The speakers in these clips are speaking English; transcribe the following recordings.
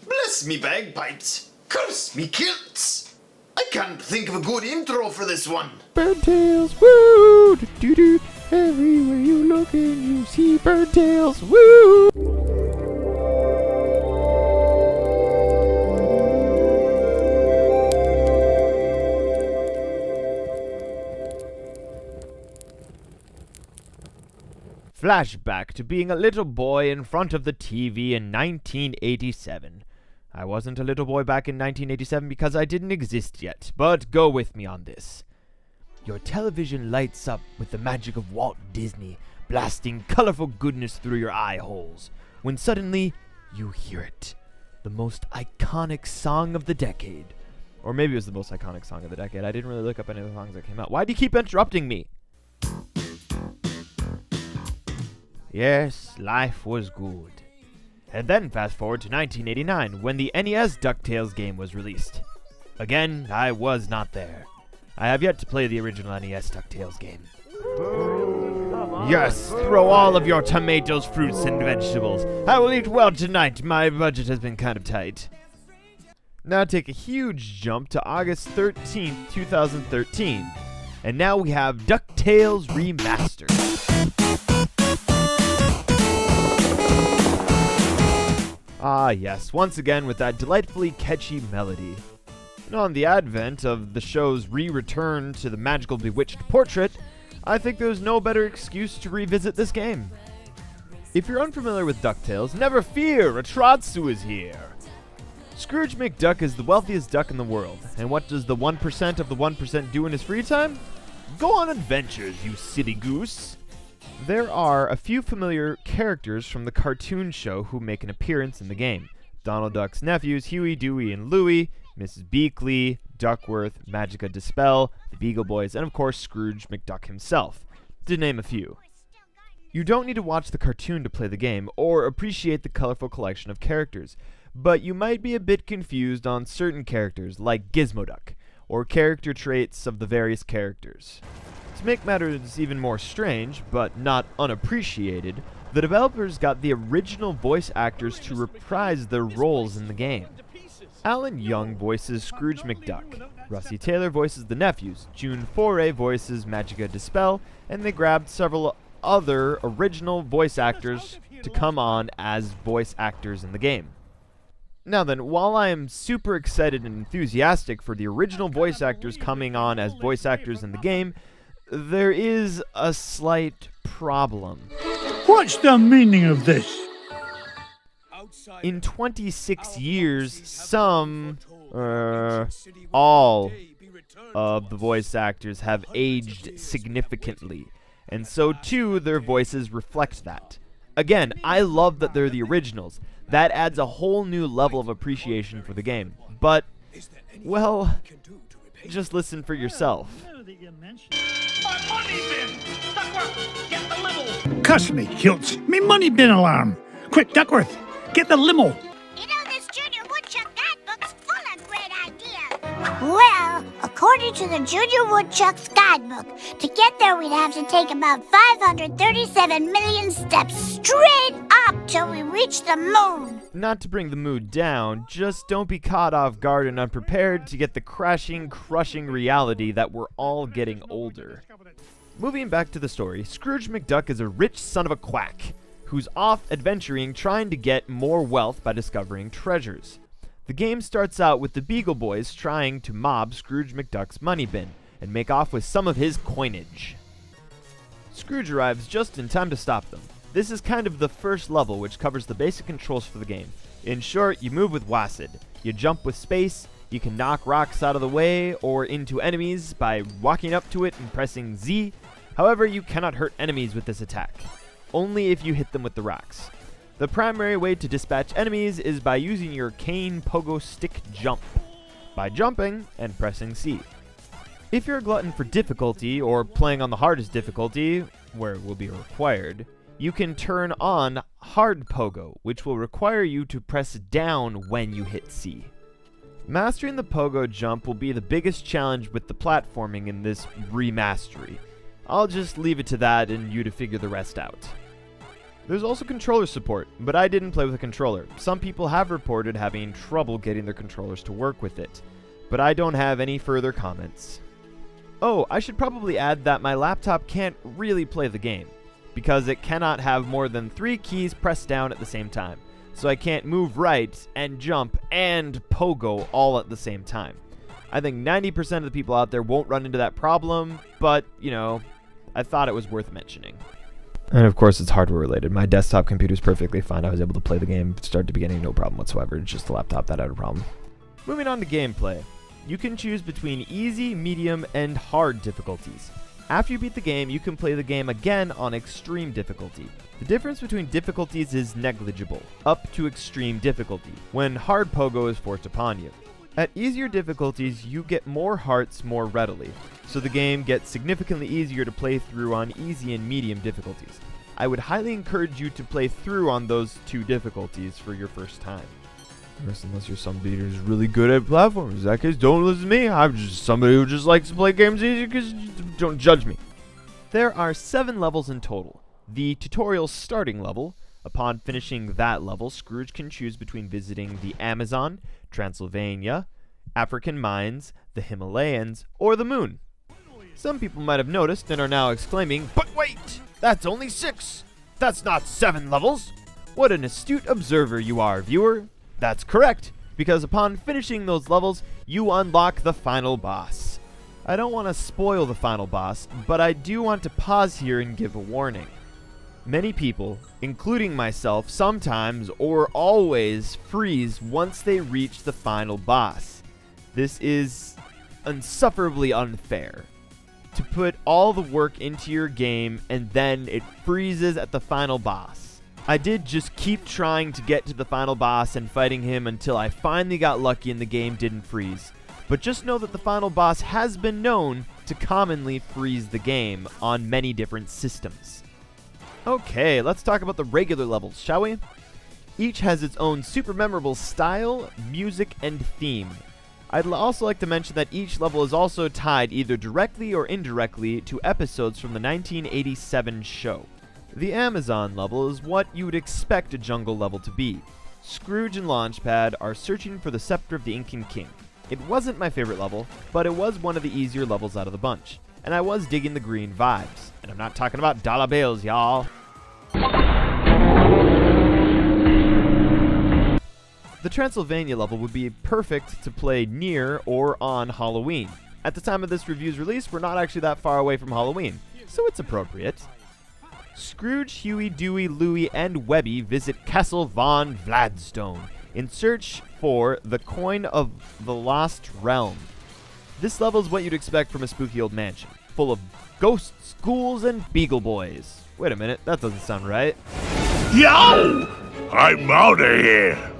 Bless me bagpipes. Curse me kilts. I can't think of a good intro for this one. Birdtails, woo! Do-do-do. Everywhere you look and you see birdtails, woo! Flashback to being a little boy in front of the TV in 1987. I wasn't a little boy back in 1987 because I didn't exist yet, but go with me on this. Your television lights up with the magic of Walt Disney, blasting colorful goodness through your eye holes, when suddenly you hear it. The most iconic song of the decade. Or maybe it was the most iconic song of the decade. I didn't really look up any of the songs that came out. Why do you keep interrupting me? Yes, life was good. And then fast forward to 1989, when the NES Ducktales game was released. Again, I was not there. I have yet to play the original NES Ducktales game. Yes, throw all of your tomatoes, fruits, and vegetables. I will eat well tonight. My budget has been kind of tight. Now take a huge jump to August 13th, 2013. And now we have DuckTales Remastered. Ah yes, once again with that delightfully catchy melody. And on the advent of the show's re-return to the magical bewitched portrait, I think there's no better excuse to revisit this game. If you're unfamiliar with DuckTales, never fear, Atratzu is here! Scrooge McDuck is the wealthiest duck in the world, and what does the 1% of the 1% do in his free time? Go on adventures, you silly goose! There are a few familiar characters from the cartoon show who make an appearance in the game. Donald Duck's nephews, Huey, Dewey, and Louie, Mrs. Beakley, Duckworth, Magica Dispel, the Beagle Boys, and of course Scrooge McDuck himself, to name a few. You don't need to watch the cartoon to play the game, or appreciate the colorful collection of characters, but you might be a bit confused on certain characters, like Gizmo Duck, or character traits of the various characters. To make matters even more strange, but not unappreciated, the developers got the original voice actors to reprise their roles in the game. Alan Young voices Scrooge McDuck, Rusty Taylor voices the nephews, June Foray voices Magica Dispel, and they grabbed several other original voice actors to come on as voice actors in the game. Now then, while I am super excited and enthusiastic for the original voice actors coming on as voice actors in the game, there is a slight problem. What's the meaning of this? In 26 years, all of the voice actors have aged significantly, and so too their voices reflect that. Again, I love that they're the originals. That adds a whole new level of appreciation for the game. But, well, just listen for yourself. Cuss me, Hilts. Me money bin alarm. Quick, Duckworth, get the limo. You know, this Junior Woodchuck guidebook's full of great ideas. Well, according to the Junior Woodchuck's guidebook, to get there we'd have to take about 537 million steps straight up till we reach the moon. Not to bring the mood down, just don't be caught off guard and unprepared to get the crashing, crushing reality that we're all getting older. Moving back to the story, Scrooge McDuck is a rich son of a quack, who's off adventuring trying to get more wealth by discovering treasures. The game starts out with the Beagle Boys trying to mob Scrooge McDuck's money bin and make off with some of his coinage. Scrooge arrives just in time to stop them. This is kind of the first level, which covers the basic controls for the game. In short, you move with WASD, you jump with space, you can knock rocks out of the way or into enemies by walking up to it and pressing Z. However, you cannot hurt enemies with this attack, only if you hit them with the rocks. The primary way to dispatch enemies is by using your cane pogo stick jump, by jumping and pressing C. If you're a glutton for difficulty, or playing on the hardest difficulty, where it will be required, you can turn on hard pogo, which will require you to press down when you hit C. Mastering the pogo jump will be the biggest challenge with the platforming in this remastery. I'll just leave it to that and you to figure the rest out. There's also controller support, but I didn't play with a controller. Some people have reported having trouble getting their controllers to work with it, but I don't have any further comments. Oh, I should probably add that my laptop can't really play the game, because it cannot have more than 3 keys pressed down at the same time, so I can't move right and jump and pogo all at the same time. I think 90% of the people out there won't run into that problem, but, you know, I thought it was worth mentioning. And of course, it's hardware related. My desktop computer is perfectly fine. I was able to play the game start to beginning, no problem whatsoever. It's just the laptop that had a problem. Moving on to gameplay. You can choose between easy, medium, and hard difficulties. After you beat the game, you can play the game again on extreme difficulty. The difference between difficulties is negligible, up to extreme difficulty, when hard pogo is forced upon you. At easier difficulties, you get more hearts more readily, so the game gets significantly easier to play through on easy and medium difficulties. I would highly encourage you to play through on those 2 difficulties for your first time. Unless you're somebody who's really good at platforms. In that case, don't listen to me. I'm just somebody who just likes to play games easy, because don't judge me. There are 7 levels in total. The tutorial starting level. Upon finishing that level, Scrooge can choose between visiting the Amazon, Transylvania, African mines, the Himalayas, or the moon. Some people might have noticed and are now exclaiming, "But wait! That's only 6! That's not 7 levels!" What an astute observer you are, viewer! That's correct, because upon finishing those levels, you unlock the final boss. I don't want to spoil the final boss, but I do want to pause here and give a warning. Many people, including myself, sometimes or always freeze once they reach the final boss. This is insufferably unfair. To put all the work into your game and then it freezes at the final boss. I did just keep trying to get to the final boss and fighting him until I finally got lucky and the game didn't freeze. But just know that the final boss has been known to commonly freeze the game on many different systems. Okay, let's talk about the regular levels, shall we? Each has its own super memorable style, music, and theme. I'd also like to mention that each level is also tied either directly or indirectly to episodes from the 1987 show. The Amazon level is what you would expect a jungle level to be. Scrooge and Launchpad are searching for the scepter of the Incan King. It wasn't my favorite level, but it was one of the easier levels out of the bunch. And I was digging the green vibes. And I'm not talking about dollar bills, y'all. The Transylvania level would be perfect to play near or on Halloween. At the time of this review's release, we're not actually that far away from Halloween, so it's appropriate. Scrooge, Huey, Dewey, Louie, and Webby visit Castle Von Vladstone in search for the Coin of the Lost Realm. This level is what you'd expect from a spooky old mansion, full of ghosts, ghouls, and beagle boys. Wait a minute, that doesn't sound right. Yo! I'm out of here!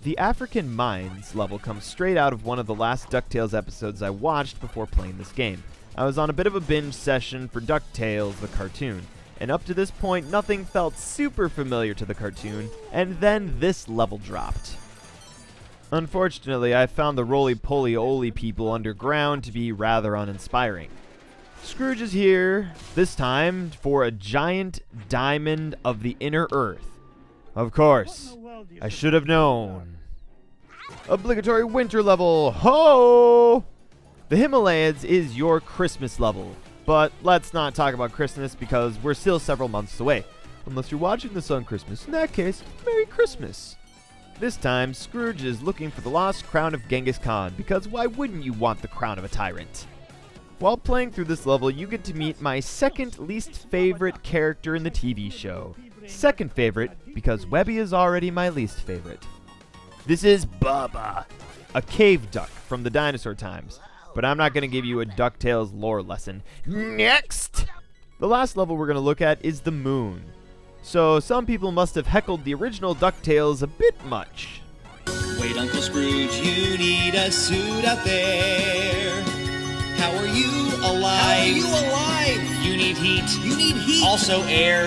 The African Mines level comes straight out of one of the last DuckTales episodes I watched before playing this game. I was on a bit of a binge session for DuckTales, the cartoon, and up to this point nothing felt super familiar to the cartoon, and then this level dropped. Unfortunately, I found the roly-poly-oly people underground to be rather uninspiring. Scrooge is here, this time for a giant diamond of the inner earth. Of course, I should have known. Obligatory winter level, ho! The Himalayas is your Christmas level, but let's not talk about Christmas because we're still several months away. Unless you're watching this on Christmas, in that case, Merry Christmas. This time, Scrooge is looking for the lost crown of Genghis Khan, because why wouldn't you want the crown of a tyrant? While playing through this level, you get to meet my second least favorite character in the TV show. Second favorite, because Webby is already my least favorite. This is Bubba, a cave duck from the dinosaur times. But I'm not going to give you a DuckTales lore lesson. Next! The last level we're going to look at is the moon. So some people must have heckled the original DuckTales a bit much. Wait, Uncle Scrooge, you need a suit out there. How are you alive? You need heat. Also air.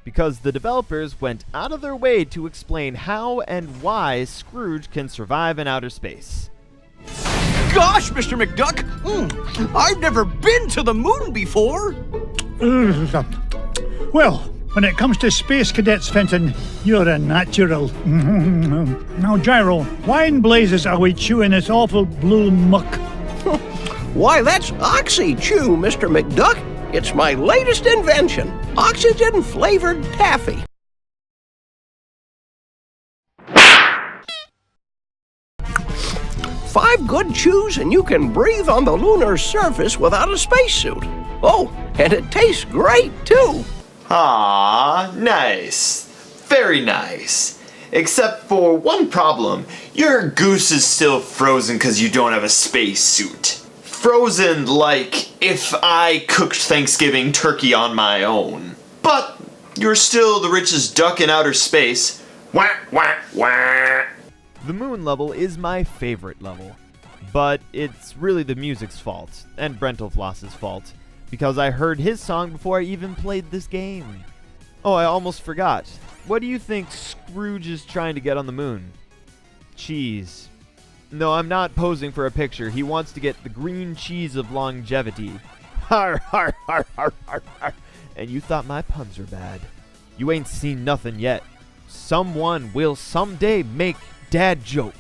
Because the developers went out of their way to explain how and why Scrooge can survive in outer space. Gosh, Mr. McDuck! I've never been to the moon before! Well, When it comes to space cadets, Fenton, you're a natural. Now, Gyro, why in blazes are we chewing this awful blue muck? Why, that's Oxy Chew, Mr. McDuck. It's my latest invention, oxygen-flavored taffy. Five good chews and you can breathe on the lunar surface without a spacesuit. Oh, and it tastes great, too. Ah, nice. Very nice. Except for one problem. Your goose is still frozen because you don't have a spacesuit. Frozen like if I cooked Thanksgiving turkey on my own. But you're still the richest duck in outer space. Wah, wah, wah. The moon level is my favorite level, but it's really the music's fault, and brentalfloss's fault, because I heard his song before I even played this game. Oh, I almost forgot. What do you think Scrooge is trying to get on the moon? Cheese. No, I'm not posing for a picture. He wants to get the green cheese of longevity. Har, har, har, har, har, har. And you thought my puns were bad. You ain't seen nothing yet. Someone will someday make Dad Joke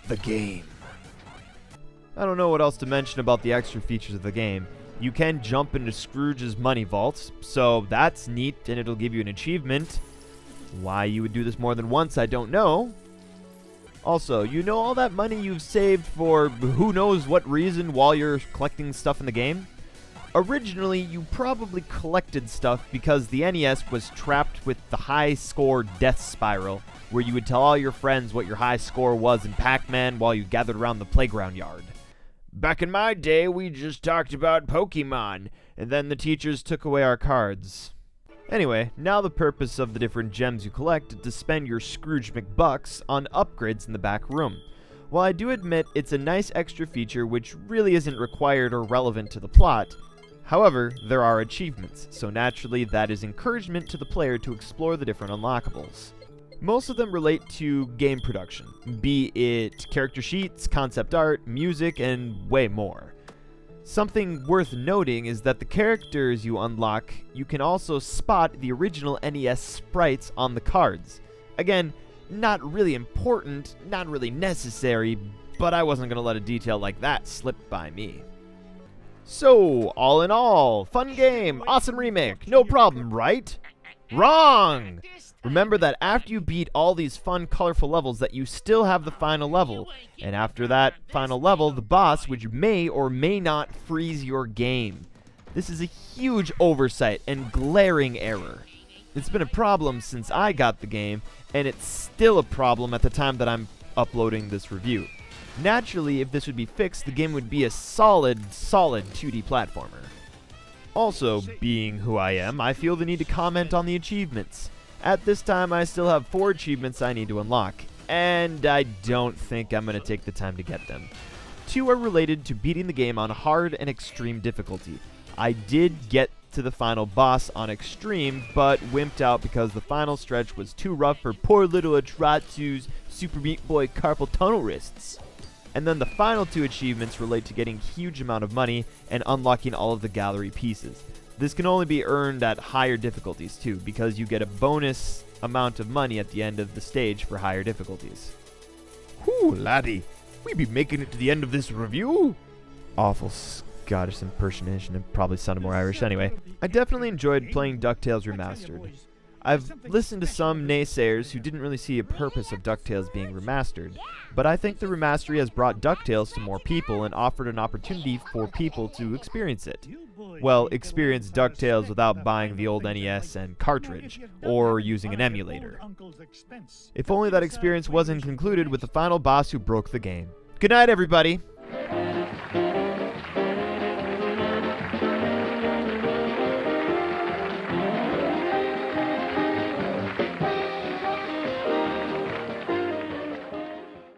the game. I don't know what else to mention about the extra features of the game. You can jump into Scrooge's money vault, so that's neat and it'll give you an achievement. Why you would do this more than once, I don't know. Also, you know all that money you've saved for who knows what reason while you're collecting stuff in the game? Originally, you probably collected stuff because the NES was trapped with the high score death spiral, where you would tell all your friends what your high score was in Pac-Man while you gathered around the playground yard. Back in my day, we just talked about Pokemon, and then the teachers took away our cards. Anyway, now the purpose of the different gems you collect is to spend your Scrooge McBucks on upgrades in the back room. While I do admit it's a nice extra feature which really isn't required or relevant to the plot, however, there are achievements, so naturally that is encouragement to the player to explore the different unlockables. Most of them relate to game production, be it character sheets, concept art, music, and way more. Something worth noting is that the characters you unlock, you can also spot the original NES sprites on the cards. Again, not really important, not really necessary, but I wasn't going to let a detail like that slip by me. So, all in all, fun game, awesome remake, no problem, right? Wrong! Remember that after you beat all these fun, colorful levels that you still have the final level. And after that final level, the boss, which may or may not freeze your game. This is a huge oversight and glaring error. It's been a problem since I got the game, and it's still a problem at the time that I'm uploading this review. Naturally, if this would be fixed, the game would be a solid 2D platformer. Also, being who I am, I feel the need to comment on the achievements. At this time, I still have 4 achievements I need to unlock, and I don't think I'm going to take the time to get them. 2 are related to beating the game on hard and extreme difficulty. I did get to the final boss on extreme, but wimped out because the final stretch was too rough for poor little Atratzu's Super Meat Boy carpal tunnel wrists. And then the final 2 achievements relate to getting a huge amount of money and unlocking all of the gallery pieces. This can only be earned at higher difficulties too, because you get a bonus amount of money at the end of the stage for higher difficulties. Whew, laddie, we be making it to the end of this review? Awful Scottish impersonation, and probably sounded more Irish anyway. I definitely enjoyed playing DuckTales Remastered. I've listened to some naysayers who didn't really see a purpose of DuckTales being remastered, but I think the remastery has brought DuckTales to more people and offered an opportunity for people to experience it. Well, experience DuckTales without buying the old NES and cartridge, or using an emulator. If only that experience wasn't concluded with the final boss who broke the game. Good night, everybody!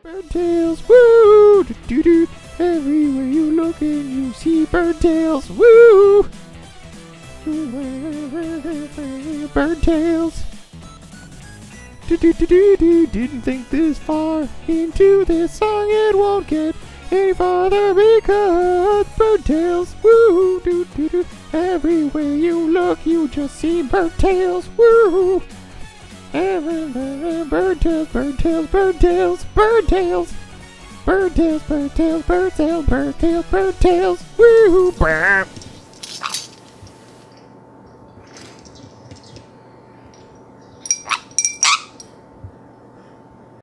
Birdtails, woo! Do-do-do. Everywhere you look and you see birdtails, woo! Birdtails. Do-do-do-do-do. Didn't think this far into this song it won't get any farther because birdtails, woo! Do-do-do. Everywhere you look, you just see bird tails. Woo! Everywhere, bird tails, bird tails, bird tails, bird tails. Bird tails, bird tails, bird tails, bird tails, bird tails. Woo! Brr.